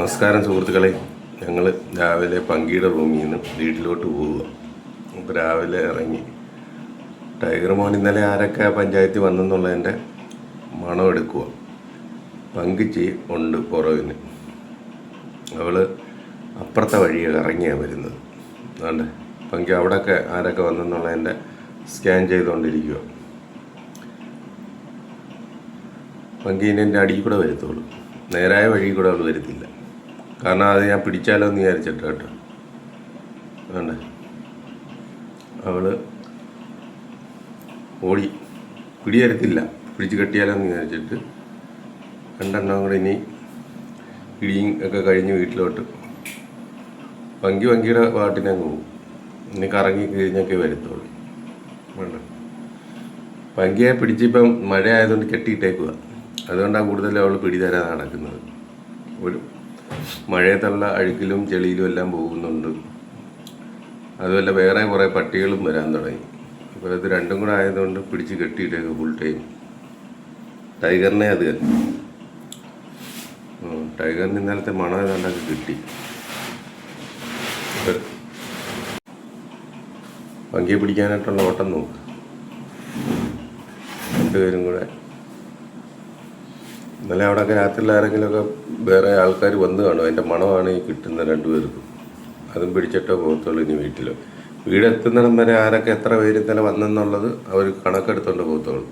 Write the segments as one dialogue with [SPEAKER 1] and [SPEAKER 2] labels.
[SPEAKER 1] നമസ്കാരം സുഹൃത്തുക്കളെ, ഞങ്ങൾ രാവിലെ പങ്കിയുടെ റൂമിൽ നിന്ന് വീട്ടിലോട്ട് പോവുക. അപ്പോൾ രാവിലെ ഇറങ്ങി ടൈഗർ മോൻ ഇന്നലെ ആരൊക്കെ പഞ്ചായത്തിൽ വന്നെന്നുള്ളതിൻ്റെ മണം എടുക്കുക. പങ്കിച്ചി ഉണ്ട് പുറവിന്. അവൾ അപ്പുറത്തെ വഴിയെ ഇറങ്ങിയാണ് വരുന്നത്. അതുകൊണ്ട് പങ്കി അവിടെയൊക്കെ ആരൊക്കെ വന്നെന്നുള്ളതിൻ്റെ സ്കാൻ ചെയ്തുകൊണ്ടിരിക്കുക. പങ്കീനെ എൻ്റെ അടിയിൽ കൂടെ വരുത്തുള്ളൂ, നേരായ വഴി കൂടെ അവൾ വരുത്തില്ല. കാരണം അത് ഞാൻ പിടിച്ചാലോ എന്ന് വിചാരിച്ചിട്ട് കേട്ടോ. വേണ്ട, അവൾ ഓടി പിടിയരുത്തില്ല, പിടിച്ച് കെട്ടിയാലോ എന്ന് വിചാരിച്ചിട്ട് രണ്ടെണ്ണം കൂടെ ഇനി പിടിയും ഒക്കെ കഴിഞ്ഞ് വീട്ടിലോട്ട് പങ്കിയുടെ പാട്ടിനെ പോകും. ഇനി കറങ്ങി കഴിഞ്ഞൊക്കെ വരുത്തുള്ളൂ. വേണ്ട, പങ്കിയെ പിടിച്ചിപ്പം മഴ ആയതുകൊണ്ട് കെട്ടിയിട്ടേക്കുക. അതുകൊണ്ടാണ് കൂടുതലും അവൾ പിടി തരാൻ നടക്കുന്നത്. ഒരു മഴയത്തുള്ള അഴുക്കിലും ചെളിയിലും എല്ലാം പോകുന്നുണ്ട്. അതുമല്ല വേറെ കുറേ പട്ടികളും വരാൻ തുടങ്ങി. അപ്പോൾ ഇത് രണ്ടും കൂടെ ആയതുകൊണ്ട് പിടിച്ച് കെട്ടിയിട്ടേക്ക് ഫുൾ ടൈം. ടൈഗറിനെ അത് ടൈഗറിന് ഇന്നലത്തെ മണം ഏതാണ്ടൊക്കെ കിട്ടി. പങ്കിയെ പിടിക്കാനായിട്ടുള്ള ഓട്ടം നോക്ക്. രണ്ടുപേരും കൂടെ ഇന്നലെ അവിടെയൊക്കെ രാത്രിയിൽ ആരെങ്കിലുമൊക്കെ വേറെ ആൾക്കാർ വന്ന് കാണും. അതിൻ്റെ മണമാണ് ഈ കിട്ടുന്ന രണ്ടുപേർക്കും. അതും പിടിച്ചിട്ടോ പോകത്തുള്ളൂ. ഇനി വീടെത്തുന്നിടം വരെ ആരൊക്കെ എത്ര പേര് ഇന്നലെ വന്നെന്നുള്ളത് അവർ കണക്കെടുത്തോണ്ട് പോകത്തുള്ളൂ.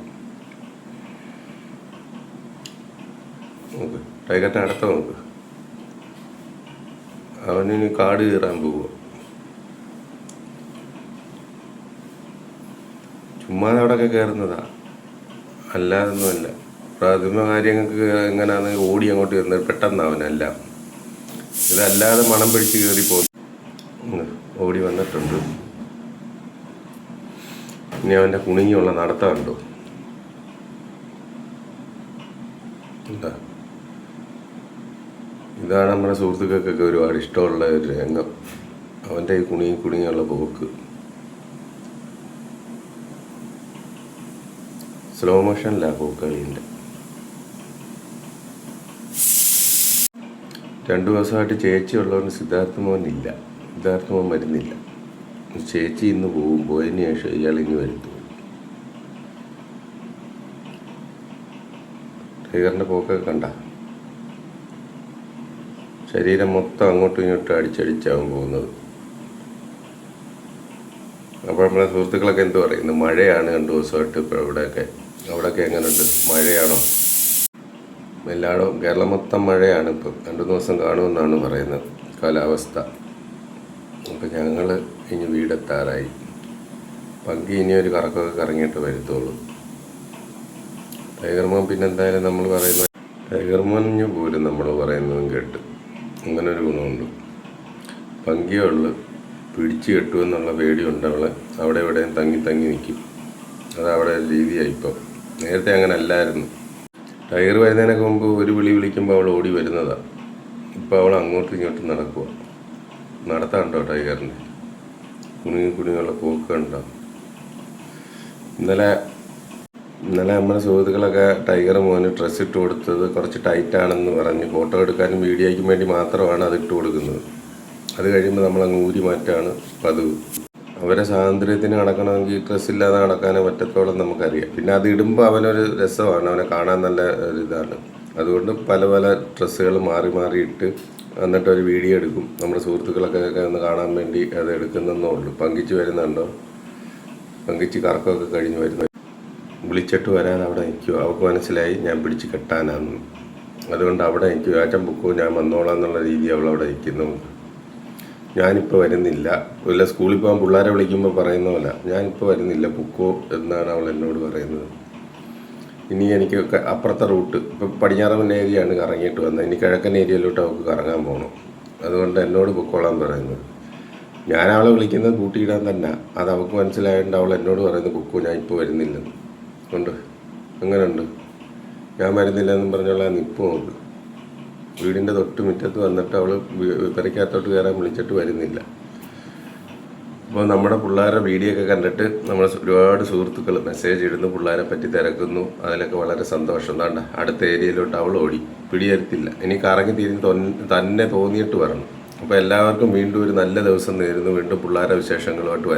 [SPEAKER 1] നോക്ക്, ടൈഗറിൻ്റെ അടുത്ത നോക്ക്. അവനിനി കാട് കയറാൻ പോവുക. ചുമ്മാതെ അവിടെയൊക്കെ കയറുന്നതാ, അല്ലാതൊന്നുമല്ല. പ്രാഥമിക കാര്യങ്ങൾക്ക് എങ്ങനെയാണെന്ന് ഓടി അങ്ങോട്ട് വരുന്നത് പെട്ടെന്നാവനല്ല. ഇതല്ലാതെ മണം പിടിച്ച് കയറി പോകുന്നു. ഓടി വന്നിട്ടുണ്ട്. ഇനി അവൻ്റെ കുണിങ്ങിയുള്ള നടത്തം ഉണ്ടോ? എന്താ, ഇതാണ് നമ്മുടെ സുഹൃത്തുക്കൾക്കൊക്കെ ഒരുപാട് ഇഷ്ടമുള്ള ഒരു രംഗം. അവൻ്റെ ഈ കുണിങ്ങിയുള്ള പോക്ക് സ്ലോ മോഷനിലാണ് പോക്കളിൻ്റെ. 2 ദിവസമായിട്ട് ചേച്ചി ഉള്ളതുകൊണ്ട് സിദ്ധാർത്ഥ മോൻ വരുന്നില്ല. ചേച്ചി ഇന്ന് പോകും. പോയതിന് ശേഷം ഇയാൾ ഇനി വരുത്തു. ടൈഗറിൻ്റെ പോക്കൊക്കെ കണ്ട, ശരീരം മൊത്തം അങ്ങോട്ടും ഇങ്ങോട്ടും അടിച്ചടിച്ചാവും പോകുന്നത്. അപ്പോൾ നമ്മളെ സുഹൃത്തുക്കളൊക്കെ എന്ത് പറയുന്നു? മഴയാണ് 2 ദിവസമായിട്ട്. ഇപ്പോൾ അവിടെയൊക്കെ എങ്ങനെയുണ്ട്? മഴയാണോ? എല്ലായിടവും കേരളം മൊത്തം മഴയാണ്. ഇപ്പം 2 ദിവസം കാണുമെന്നാണ് പറയുന്നത് കാലാവസ്ഥ. അപ്പം ഞങ്ങൾ ഇനി വീടെത്താറായി. പങ്കി ഇനി ഒരു കറക്കമൊക്കെ കറങ്ങിയിട്ട് വരുത്തുള്ളൂ. ടൈഗർ മോൻ പിന്നെ എന്തായാലും നമ്മൾ പറയുന്നത് ടൈഗർ മോനിഞ്ഞ് പോലും നമ്മൾ പറയുന്നതും കേട്ട്. അങ്ങനെ ഒരു ഗുണമുണ്ട്. പങ്കിയുള്ളു പിടിച്ച് കെട്ടുമെന്നുള്ള പേടിയുണ്ട്. അവളെ അവിടെ എവിടെയും തങ്ങി നിൽക്കും. അതവിടെ രീതിയായി. ഇപ്പം നേരത്തെ അങ്ങനെ അല്ലായിരുന്നു. ടൈഗർ വരുന്നതിനൊക്കെ മുമ്പ് ഒരു വിളിക്കുമ്പോൾ അവൾ ഓടി വരുന്നതാണ്. ഇപ്പോൾ അവൾ അങ്ങോട്ടും ഇങ്ങോട്ടും നടക്കുക. നടത്താണ്ടോ ടൈഗറിന്? കുണിയുള്ള പോക്ക് കണ്ടോ? ഇന്നലെ നമ്മുടെ സുഹൃത്തുക്കളൊക്കെ ടൈഗർ മോന് ഡ്രസ്സ് ഇട്ട് കൊടുത്തത് കുറച്ച് ടൈറ്റാണെന്ന് പറഞ്ഞ് ഫോട്ടോ എടുക്കാനും വീഡിയോയ്ക്കും വേണ്ടി മാത്രമാണ് അത് ഇട്ട് കൊടുക്കുന്നത്. അത് കഴിയുമ്പോൾ നമ്മളങ്ങ് ഊരി മാറ്റാണ് പതിവ്. അവരെ സ്വാതന്ത്ര്യത്തിന് നടക്കണമെങ്കിൽ ഡ്രസ്സില്ലാതെ നടക്കാനേ പറ്റത്തോളം നമുക്കറിയാം. പിന്നെ അത് ഇടുമ്പോൾ അവനൊരു രസമാണ്, അവനെ കാണാൻ നല്ല ഒരിതാണ്. അതുകൊണ്ട് പല ഡ്രസ്സുകൾ മാറി ഇട്ട് എന്നിട്ട് ഒരു വീഡിയോ എടുക്കും. നമ്മുടെ സുഹൃത്തുക്കളൊക്കെ ഒന്ന് കാണാൻ വേണ്ടി അത് എടുക്കുന്നതേ ഉള്ളൂ. പങ്കിച്ച് വരുന്നുണ്ടോ? പങ്കിച്ച് കറക്കമൊക്കെ കഴിഞ്ഞ് വരുന്നു. വിളിച്ചിട്ട് വരാൻ അവിടെ നിൽക്കുമോ? അവൾക്ക് മനസ്സിലായി ഞാൻ പിടിച്ച് കെട്ടാനാന്ന്. അതുകൊണ്ട് അവിടെ നിൽക്കും. ആറ്റം പൊക്കോ, ഞാൻ വന്നോളാം എന്നുള്ള രീതി അവൾ അവിടെ നിൽക്കുന്നു. ഞാനിപ്പോൾ വരുന്നില്ല. വല്ല സ്കൂളിൽ പോകാൻ പിള്ളേരെ വിളിക്കുമ്പോൾ പറയുന്ന പോലെ ഞാനിപ്പോൾ വരുന്നില്ല, പൊക്കോ എന്നാണ് അവൾ എന്നോട് പറയുന്നത്. ഇനി എനിക്ക് അപ്പുറത്തെ റൂട്ട്, ഇപ്പം പടിഞ്ഞാറൻ ഏരിയയാണ് കറങ്ങിയിട്ട് വന്നത്. ഇനി കിഴക്കൻ ഏരിയയിലോട്ട് അവൾക്ക് കറങ്ങാൻ പോകണം. അതുകൊണ്ട് എന്നോട് പൊക്കോളാൻ പറയുന്നത്. ഞാൻ അവളെ വിളിക്കുന്നത് കൂട്ടിയിടാൻ തന്നെ. അത് അവൾക്ക് മനസ്സിലായതുകൊണ്ട് അവൾ എന്നോട് പറയുന്നത് പൊക്കോ, ഞാൻ ഇപ്പോൾ വരുന്നില്ലെന്ന്. ഉണ്ട്, എങ്ങനെയുണ്ട്? ഞാൻ വരുന്നില്ലെന്നും പറഞ്ഞോളാം നിൽപ്പ് നോക്ക്. വീടിൻ്റെ തൊട്ട് മുറ്റത്ത് വന്നിട്ട് അവൾ പെരയ്ക്കകത്തോട്ട് കയറാൻ വിളിച്ചിട്ട് വരുന്നില്ല. അപ്പോൾ നമ്മുടെ പിള്ളേരുടെ വീഡിയോ ഒക്കെ കണ്ടിട്ട് നമ്മൾ ഒരുപാട് സുഹൃത്തുക്കൾ മെസ്സേജ് ഇടുന്നു, പിള്ളേരെ പറ്റി തിരക്കുന്നു. അതിലൊക്കെ വളരെ സന്തോഷം. എന്താണ്ട് അടുത്ത ഏരിയയിലോട്ട് അവൾ ഓടി, പിടിയെടുത്തില്ല. ഇനി കറങ്ങി തിരിഞ്ഞ് തന്നെ തോന്നിയിട്ട് വരണം. അപ്പോൾ എല്ലാവർക്കും വീണ്ടും ഒരു നല്ല ദിവസം നേരുന്നു. വീണ്ടും പിള്ളേരുടെ വിശേഷങ്ങളുമായിട്ട്